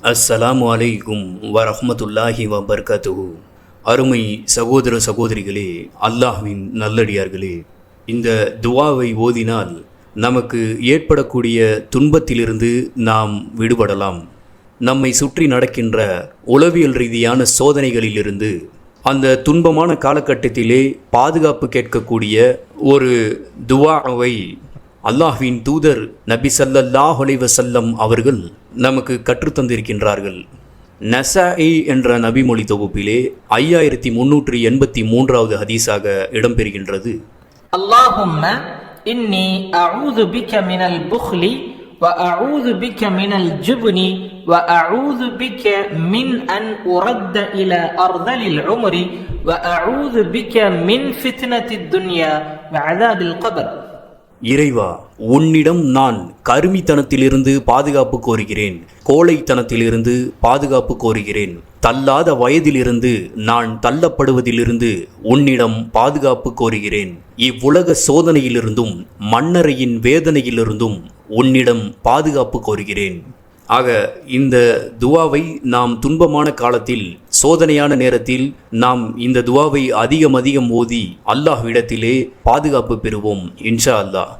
அஸ்ஸலாமு அலைக்கும் வரஹ்மத்துல்லாஹி வபர்கத்துஹு. அருமை சகோதர சகோதரிகளே, அல்லாஹ்வின் நல்லடியார்களே, இந்த துவாவை ஓதினால் நமக்கு ஏற்படக்கூடிய துன்பத்திலிருந்து நாம் விடுபடலாம். நம்மை சுற்றி நடக்கின்ற உளவியல் ரீதியான சோதனைகளிலிருந்து, அந்த துன்பமான காலகட்டத்திலே பாதுகாப்பு கேட்கக்கூடிய ஒரு துவாவை அல்லாஹ்வின் தூதர் நபி ஸல்லல்லாஹு அலைஹி வஸல்லம் அவர்கள் நமக்கு கற்றுத்தந்திருக்கின்றார்கள். நஸாஇ என்ற நபிமொழி தொகுப்பிலே 5383வது ஹதீஸாக இடம்பெறுகின்றது. அல்லாஹும்ம இன்னி அஊது பிக மினல் புக்லி வ அஊது பிக மினல் ஜுப்னி வ அஊது பிக மின் அன் உரத்த இலா அர்தலில் உம்ரி வ அஊது பிக மின் ஃபித்னத்தித் துன்யா வ அஸாபில் கபர். இறைவா, உன்னிடம் நான் கருமித்தனத்திலிருந்து பாதுகாப்பு கோருகிறேன், கோழைத்தனத்திலிருந்து பாதுகாப்பு கோருகிறேன், தள்ளாத வயதிலிருந்து நான் தள்ளப்படுவதிலிருந்து உன்னிடம் பாதுகாப்பு கோருகிறேன், இவ்வுலக சோதனையிலிருந்தும் மன்னரையின் வேதனையிலிருந்தும் உன்னிடம் பாதுகாப்பு கோருகிறேன். ஆக இந்த துவாவை நாம் துன்பமான காலத்தில், சோதனையான நேரத்தில் நாம் இந்த துவாவை அதிகம் ஓதி அல்லாஹ்விடத்திலே பாதுகாப்பு பெறுவோம் இன்ஷா அல்லாஹ்.